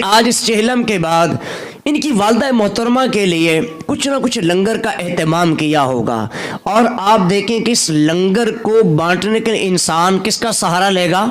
آج اس چہلم کے بعد ان کی والدہ محترمہ کے لیے کچھ نہ کچھ لنگر کا اہتمام کیا ہوگا، اور آپ دیکھیں کہ اس لنگر کو بانٹنے کے انسان کس کا سہارا لے گا؟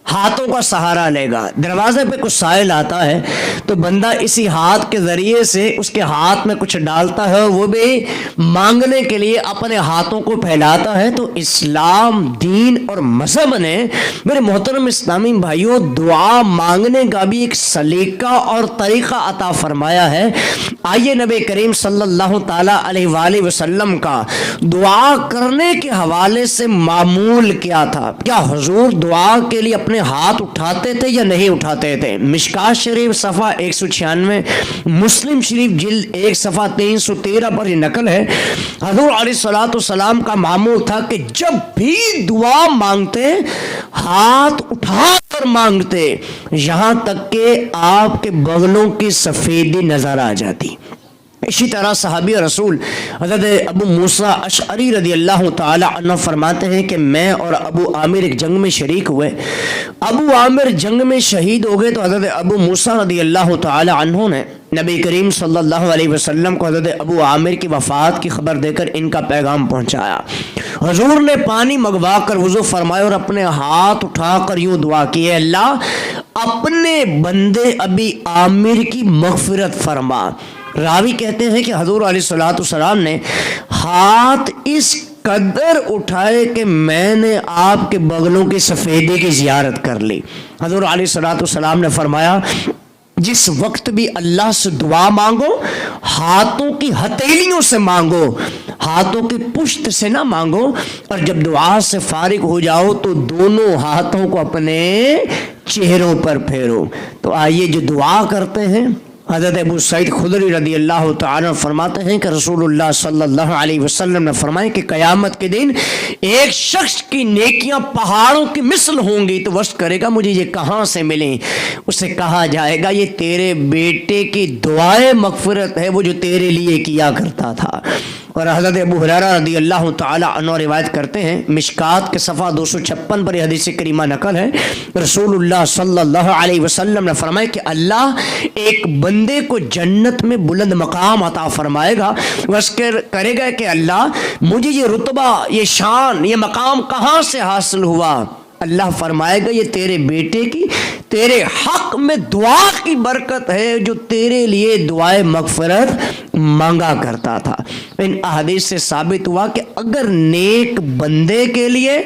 ہاتھوں کا سہارا لے گا۔ دروازے پہ کچھ سائل آتا ہے تو بندہ اسی ہاتھ کے ذریعے سے اس کے ہاتھ میں کچھ ڈالتا ہے، وہ بھی مانگنے کے لیے اپنے ہاتھوں کو پھیلاتا ہے۔ تو اسلام دین اور مذہب نے میرے محترم اسلامی بھائیوں دعا مانگنے کا بھی ایک سلیقہ اور طریقہ عطا فرمایا ہے۔ آئیے نبی کریم صلی اللہ تعالیٰ علیہ وآلہ وسلم کا دعا کرنے کے حوالے سے معمول کیا تھا؟ کیا حضور دعا کے لیے اپنے ہاتھ اٹھاتے تھے یا نہیں اٹھاتے تھے؟ مشکات شریف صفحہ 196، مسلم شریف جلد 1 صفحہ 313 پر یہ نقل ہے۔ حضور علیہ الصلوۃ والسلام کا معمول تھا کہ جب بھی دعا مانگتے ہاتھ اٹھا کر مانگتے، یہاں تک کہ آپ کے بغلوں کی سفیدی نظر آ جاتی۔ اسی طرح صحابی رسول حضرت ابو موسیٰ اشعری رضی اللہ تعالی عنہ فرماتے ہیں کہ میں اور ابو عامر ایک جنگ میں شریک ہوئے۔ ابو عامر جنگ میں شہید ہو گئے تو حضرت ابو موسیٰ رضی اللہ تعالی عنہ نے نبی کریم صلی اللہ علیہ وسلم کو حضرت ابو عامر کی وفات کی خبر دے کر ان کا پیغام پہنچایا۔ حضور نے پانی منگوا کر وضو فرمایا اور اپنے ہاتھ اٹھا کر یوں دعا کی، اے اللہ اپنے بندے ابی عامر کی مغفرت فرما۔ راوی کہتے ہیں کہ حضور علیہ الصلوۃ والسلام نے ہاتھ اس قدر اٹھائے کہ میں نے آپ کے بغلوں کی سفیدی کی زیارت کر لی۔ حضور علیہ الصلوۃ والسلام نے فرمایا جس وقت بھی اللہ سے دعا مانگو ہاتھوں کی ہتھیلیوں سے مانگو، ہاتھوں کی پشت سے نہ مانگو، اور جب دعا سے فارغ ہو جاؤ تو دونوں ہاتھوں کو اپنے چہروں پر پھیرو۔ تو آئیے جو دعا کرتے ہیں، حضرت ابو سعید خدری رضی اللہ تعالیٰ فرماتے ہیں کہ رسول اللہ صلی اللہ علیہ وسلم نے فرمایا کہ قیامت کے دن ایک شخص کی نیکیاں پہاڑوں کی مثل ہوں گی، تو وصف کرے گا مجھے یہ کہاں سے ملیں؟ اسے کہا جائے گا یہ تیرے بیٹے کی دعائے مغفرت ہے، وہ جو تیرے لیے کیا کرتا تھا۔ اور حضرت ابو ہریرہ رضی اللہ تعالی عنہ روایت کرتے ہیں، مشکات کے صفحہ 256 پر یہ حدیث کریمہ نقل ہے، رسول اللہ صلی اللہ علیہ وسلم نے فرمایا کہ اللہ ایک بندے کو جنت میں بلند مقام عطا فرمائے گا، بس کرے گا کہ اللہ مجھے یہ رتبہ، یہ شان، یہ مقام کہاں سے حاصل ہوا؟ اللہ فرمائے گا یہ تیرے بیٹے کی، تیرے حق میں دعا کی برکت ہے جو تیرے لیے دعائے مغفرت مانگا کرتا تھا۔ ان احادیث سے ثابت ہوا کہ اگر نیک بندے کے لیے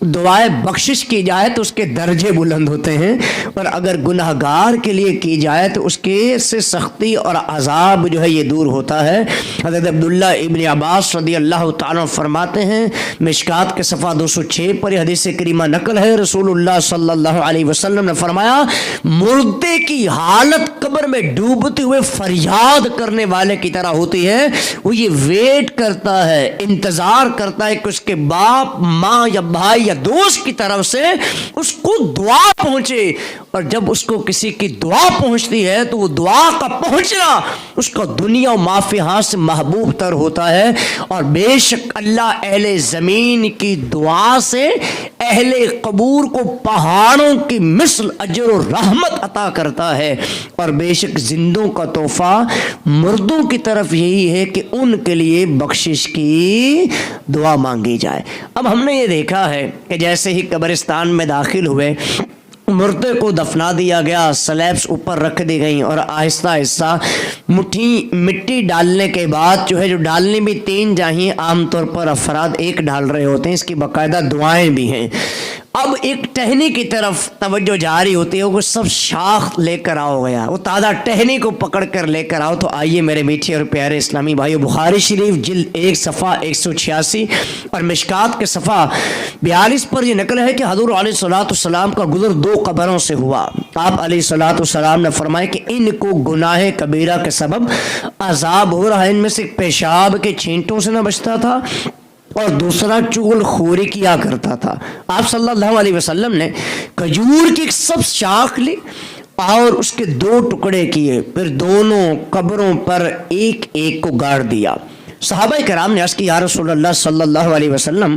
دعائے بخشش کی جائے تو اس کے درجے بلند ہوتے ہیں، اور اگر گناہ گار کے لیے کی جائے تو اس کے سے سختی اور عذاب جو ہے یہ دور ہوتا ہے۔ حضرت عبداللہ ابن عباس رضی اللہ تعالیٰ فرماتے ہیں، مشکات کے صفحہ 206 پر یہ حدیث کریمہ نقل ہے، رسول اللہ صلی اللہ علیہ وسلم نے فرمایا مردے کی حالت قبر میں ڈوبتے ہوئے فریاد کرنے والے کی طرح ہوتی ہے، وہ یہ ویٹ کرتا ہے، انتظار کرتا ہے کہ اس کے باپ، ماں یا بھائی یا دوست کی طرف سے اس کو دعا پہنچے، اور جب اس کو کسی کی دعا پہنچتی ہے تو وہ دعا کا پہنچنا اس کا دنیا و ما فیہا سے محبوب تر ہوتا ہے۔ اور بے شک اللہ اہل زمین کی دعا سے اہل قبور کو پہاڑوں کی مثل اجر و رحمت عطا کرتا ہے، اور بے شک زندوں کا تحفہ مردوں کی طرف یہی ہے کہ ان کے لیے بخشش کی دعا مانگی جائے۔ اب ہم نے یہ دیکھا ہے کہ جیسے ہی قبرستان میں داخل ہوئے، مردے کو دفنا دیا گیا، سلیبس اوپر رکھ دی گئیں، اور آہستہ آہستہ مٹی ڈالنے کے بعد جو ہے، جو ڈالنے بھی 3 چاہیے، عام طور پر افراد 1 ڈال رہے ہوتے ہیں، اس کی باقاعدہ دعائیں بھی ہیں۔ اب ایک ٹہنی کی طرف توجہ جاری ہوتی ہے، وہ سب شاخ لے کر آؤ گیا، وہ تازہ ٹہنی کو پکڑ کر لے کر آؤ۔ تو آئیے میرے میٹھے اور پیارے اسلامی بھائیو، بخاری شریف جلد 1 صفحہ 186 اور مشکات کے صفحہ 42 پر یہ نقل ہے کہ حضور علیہ الصلوۃ والسلام کا گزر 2 قبروں سے ہوا۔ آپ علیہ الصلوۃ والسلام نے فرمایا کہ ان کو گناہ کبیرہ کے سبب عذاب ہو رہا ہے، ان میں سے پیشاب کے چھینٹوں سے نہ بچتا تھا، اور دوسرا چغل خوری کیا کرتا تھا۔ آپ صلی اللہ علیہ وسلم نے کھجور کی ایک سبز شاخ لی اور اس کے 2 ٹکڑے کیے، پھر دونوں قبروں پر ایک ایک کو گاڑ دیا۔ صحابہ کرام نے عرض کی یا رسول اللہ صلی اللہ علیہ وسلم